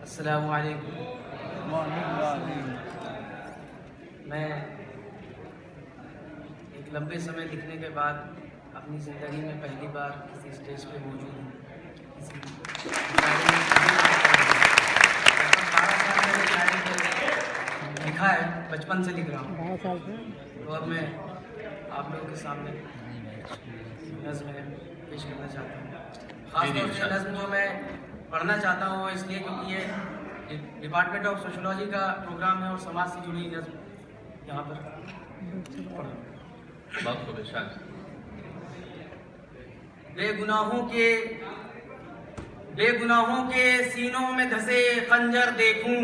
अस्सलामु अलैकुम। मैं एक लंबे समय लिखने के बाद अपनी ज़िंदगी में पहली बार किसी स्टेज पे मौजूद हूँ। किसी शायरी में 12 साल मैंने शायरी को लिखा है, बचपन से लिख रहा हूँ। तो अब मैं आप लोगों के सामने नज़्म पेश करना चाहता हूँ। ख़ासतौर से नज़्म जो मैं पढ़ना चाहता हूँ वो इसलिए क्योंकि ये डिपार्टमेंट ऑफ सोशोलॉजी का प्रोग्राम है और समाज से जुड़ी नज़्म यहाँ पर बेगुनाहों के सीनों में धसे खंजर देखूं।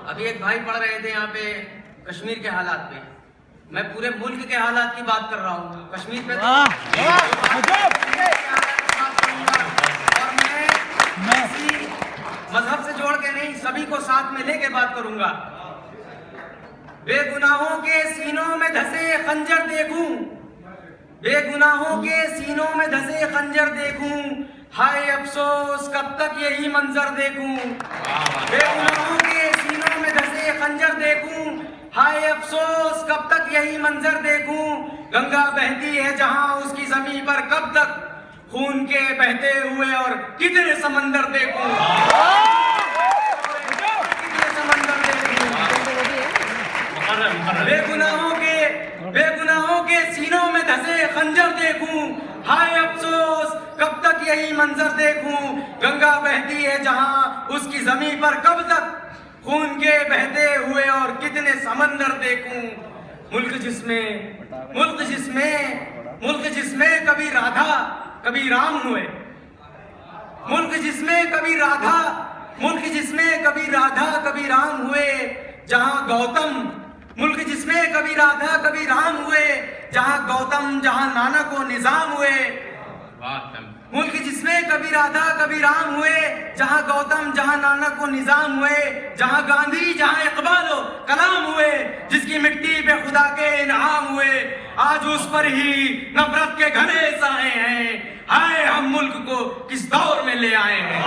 अभी एक भाई पढ़ रहे थे यहाँ पे कश्मीर के हालात पे, मैं पूरे मुल्क के हालात की बात कर रहा हूँ। कश्मीर पे मजहब से जोड़ के नहीं, सभी को साथ में लेके बात करूंगा। बेगुनाहों के सीनों में धसे खंजर देखूं, बेगुनाहों के सीनों में धसे खंजर देखूं, हाय अफसोस कब तक यही मंजर देखूं। बेगुनाहों के सीनों में धसे खंजर देखूं, हाय अफसोस कब तक यही मंजर देखूं। गंगा बहती है जहां उसकी ज़मीं पर कब तक खून के बहते हुए और कितने समंदर देखूं। बेगुनाहों के सीनों में धसे खंजर देखूं, हाय अफसोस कब तक यही मंजर देखूं। गंगा बहती है जहां उसकी ज़मीं पर कब तक खून के बहते हुए और कितने समंदर देखूं। मुल्क जिसमें कभी राधा कभी राम हुए, मुल्क जिसमें कभी राधा कभी राम हुए, जहां गौतम, मुल्क जिसमें कभी राधा कभी राम हुए, जहां गौतम जहां नानक व निजाम हुए। मुल्क जिसमें कभी राधा कभी राम हुए, जहां गौतम जहां नानक व निजाम हुए, जहां गांधी जहां इकबाल व कलाम हुए, जिसकी मिट्टी पे खुदा के इनाम हुए, आज उस पर ही नफरत के घने साए हैं। हाय हम मुल्क को किस दौर में ले आए हैं।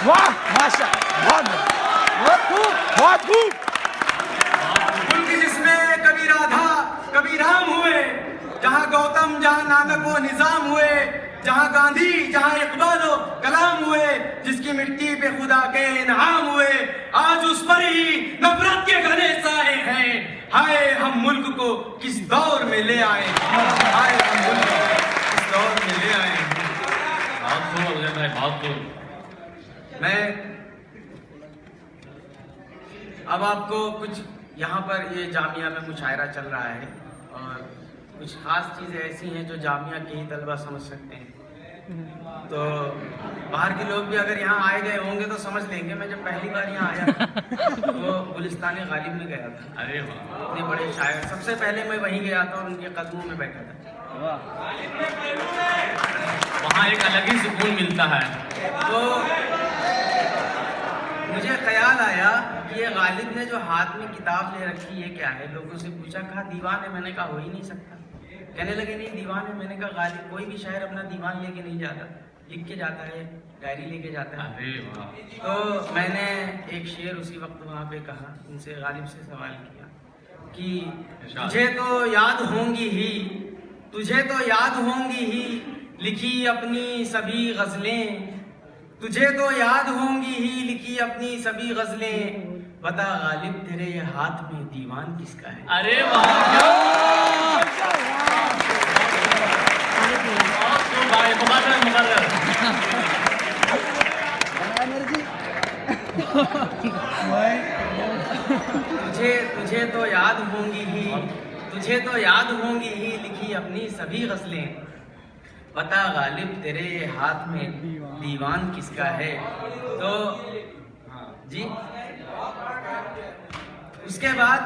वाह माशा, बहुत खूब। मुल्क जिसमें कभी राधा कभी राम हुए, जहां गौतम जहां नानक वो निजाम हुए, जहां गांधी जहां इकबाल व कलाम हुए, जिसकी मिट्टी पे खुदा के इनाम हुए, आज उस पर ही नफरत के घने साए हैं। हाय हम मुल्क को किस दौर में ले आए, हाय हम मुल्क को किस दौर में ले आए। मैं अब आपको कुछ यहाँ पर ये जामिया में मुशायरा चल रहा है और कुछ ख़ास चीज़ें ऐसी हैं जो जामिया के ही तलबा समझ सकते हैं। तो बाहर के लोग भी अगर यहाँ आए गए होंगे तो समझ लेंगे। मैं जब पहली बार यहाँ आया तो गुलिस्तान गालिब में गया था। अरे वाह, इतने बड़े शायर, सबसे पहले मैं वहीं गया था और उनके कदमों में बैठा था। वहाँ एक अलग ही सुकून मिलता है। तो मुझे ख्याल आया कि ये गालिब ने जो हाथ में किताब ले रखी है क्या है। लोगों से पूछा, कहा दीवान है। मैंने कहा हो ही नहीं सकता। कहने लगे नहीं दीवान है। मैंने कहा गालिब कोई भी शायर अपना दीवान लेके नहीं जाता, लिख के जाता है, डायरी लेके जाता है। अरे वाह। तो मैंने एक शेर उसी वक्त वहाँ पे कहा, उनसे गालिब से सवाल किया कि तुझे तो याद होंगी ही लिखी अपनी सभी गज़लें, तुझे तो याद होंगी ही लिखी अपनी सभी गज़लें, बता गालिब तेरे हाथ में दीवान किसका है। अरे वाह, तुझे तो याद होंगी ही लिखी अपनी सभी गज़लें, बता गालिब तेरे हाथ में दीवान किसका है। तो जी उसके बाद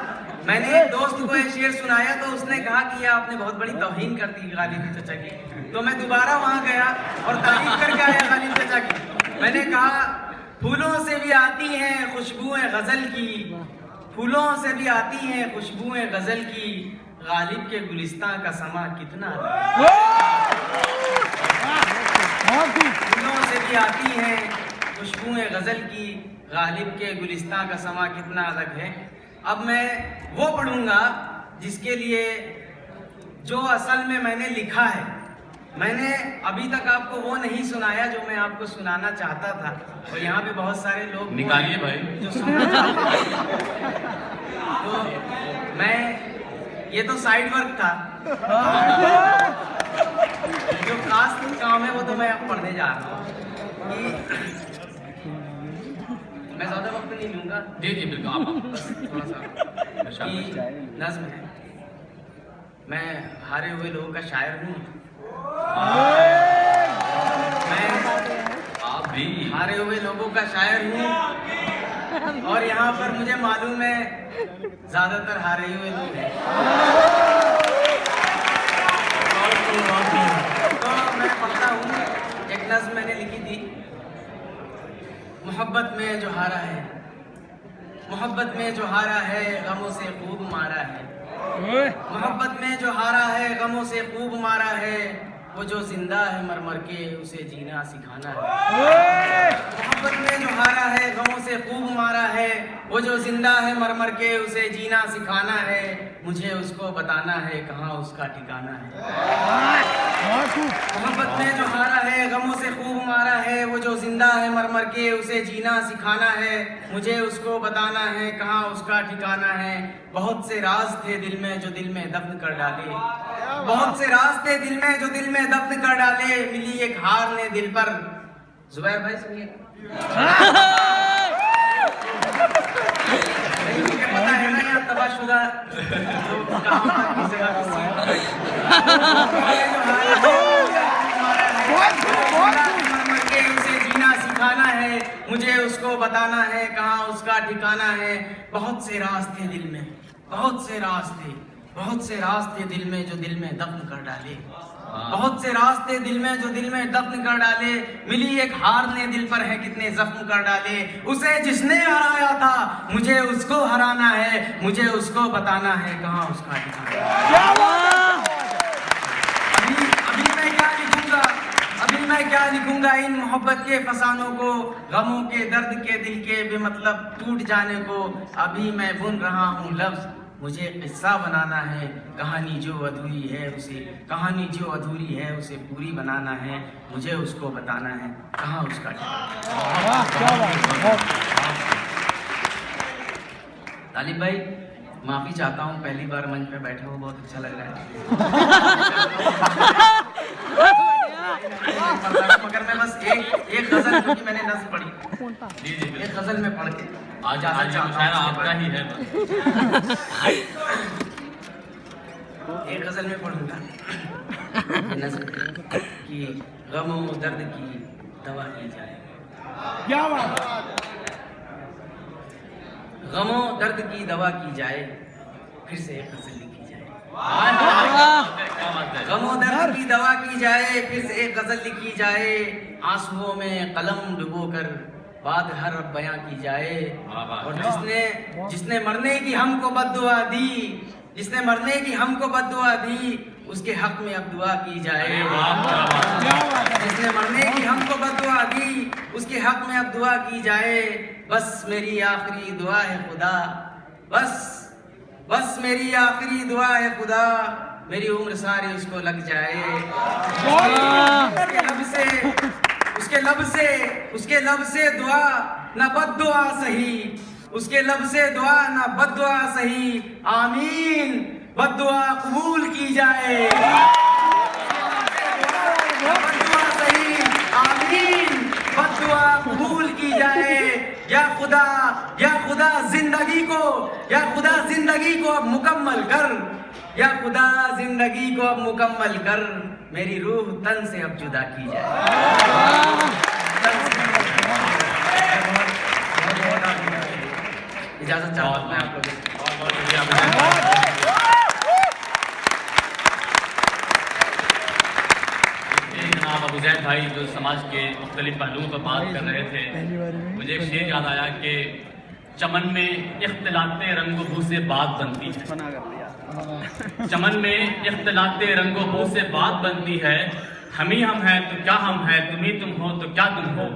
मैंने एक दोस्त को ये शेर सुनाया तो उसने कहा कि ये आपने बहुत बड़ी तौहीन कर दी गालिब चाचा की। तो मैं दोबारा वहाँ गया और तारीफ करके आया गालिब चाचा की। मैंने कहा फूलों से भी आती हैं खुशबुएं गजल की, फूलों से भी आती हैं खुशबुएं गजल की, गालिब के गुलिस्तां का समा कितना फूलों से भी आती हैं खुशबुएं गजल की, गालिब के गुलिस्तां का समा कितना अलग है। अब मैं वो पढ़ूंगा जिसके लिए जो असल में मैंने लिखा है। मैंने अभी तक आपको वो नहीं सुनाया जो मैं आपको सुनाना चाहता था, और यहाँ पे बहुत सारे लोग निकालिए भाई जो सुनना चाहते हैं। तो मैं ये तो साइड वर्क था, जो खास काम है वो तो मैं अब पढ़ने जा रहा हूँ। मैं ज़्यादा वक्त नहीं लूँगा। जी जी बिल्कुल आप थोड़ा सा कि नज़्म है। मैं हारे हुए लोगों का शायर हूँ। मैं आप भी हारे हुए लोगों का शायर हूँ, और यहाँ पर मुझे मालूम है ज्यादातर हारे हुए लोग हैं। तो मैं पढ़ता हूँ, एक नज़्म मैंने लिखी थी। मोहब्बत में जो हारा है, मोहब्बत में जो हारा है गमों से खूब मारा है, मोहब्बत में जो हारा है गमों से खूब मारा है, वो जो जिंदा है मर मर के उसे जीना सिखाना है। मोहब्बत में जो हारा है गमों से खूब मारा है, वो जो जिंदा है मर मर के उसे जीना सिखाना है, मुझे उसको बताना है कहाँ उसका ठिकाना है। मोहब्बत में जो हारा है गमों से खूब मारा है, वो जो जिंदा है मर मर के उसे जीना सिखाना है, मुझे उसको बताना है कहाँ उसका ठिकाना है। बहुत से राज थे दिल में जो दिल में दफन कर डाले, बहुत से राज थे दिल में जो दिल में दफन कर डाले, मिली एक हार ने दिल पर। जुबैर भाई सुनिए, पता है ना यहाँ तबाशुदा उसे जीना सिखाना है, मुझे उसको बताना है कहाँ उसका ठिकाना है। बहुत से राज थे दिल में, बहुत से राज थे, बहुत से राज थे दिल में जो दिल में दफन कर डाले, बहुत से रास्ते दिल में जो दिल में दफन कर डाले, मिली एक हार ने दिल पर है कितने जख्म कर डाले। उसे जिसने हराया था मुझे उसको हराना है, मुझे उसको बताना है कहाँ उसका ठिकाना। अभी मैं क्या लिखूंगा, अभी मैं क्या लिखूंगा इन मोहब्बत के फसानों को, गमों के दर्द के दिल के बेमतलब टूट जाने को। अभी मैं बुन रहा हूँ लफ्ज, मुझे किस्सा बनाना है, कहानी जो अधूरी है उसे, कहानी जो अधूरी है उसे पूरी बनाना है, मुझे उसको बताना है कहाँ उसका ठिकाना। तालिब भाई माफी चाहता हूँ, पहली बार मंच पे बैठे हो, बहुत अच्छा लग रहा है। मगर मैं बस एक गजल, क्योंकि मैंने नज़्म पढ़ी, एक गजल में पढ़ के आज शायद आपका ही है बस। एक गजल में पढ़ूंगा नज़्म कि गमों दर्द की दवा की जाए, क्या बात, गमों दर्द की दवा की जाए, फिर से एक गजल लिखी जाए। गमों दर्द की दवा की जाए, फिर से एक गजल लिखी जाए, आंसुओं में कलम डुबोकर बात हर बयां की जाए। और जिसने मरने की हमको बद्दुआ दी, जिसने मरने की हमको बद्दुआ दी, उसके हक में अब दुआ की जाए। जिसने मरने की हमको बद्दुआ दी, उसके हक में अब दुआ की जाए। बस मेरी आखिरी दुआ है खुदा, बस मेरी आखिरी दुआ है खुदा, मेरी उम्र सारी उसको लग जाए। उसके लब से दुआ न बद्दुआ सही, उसके लब से दुआ न बद्दुआ सही, आमीन बद्दुआ कबूल की जाए। बद्दुआ सही, आमीन बद्दुआ कबूल की जाए। या खुदा जिंदगी को अब मुकम्मल कर, या खुदा जिंदगी को अब मुकम्मल कर, मेरी रूह तन से अब जुदा की जाए। इजाजत चाहता हूं मैं आपको। जनाब अबू ज़ैद भाई जो समाज के मुख्तलिफ पहलुओं पर बात कर रहे थे, मुझे एक शेर याद आया कि चमन में इख्तिलाते रंगो बू से बात बनती है। चमन में इख्तिलाते रंगो बू से बात बनती है। हम ही हम हैं तो क्या हम हैं, तुम ही तुम हो तो क्या तुम हो।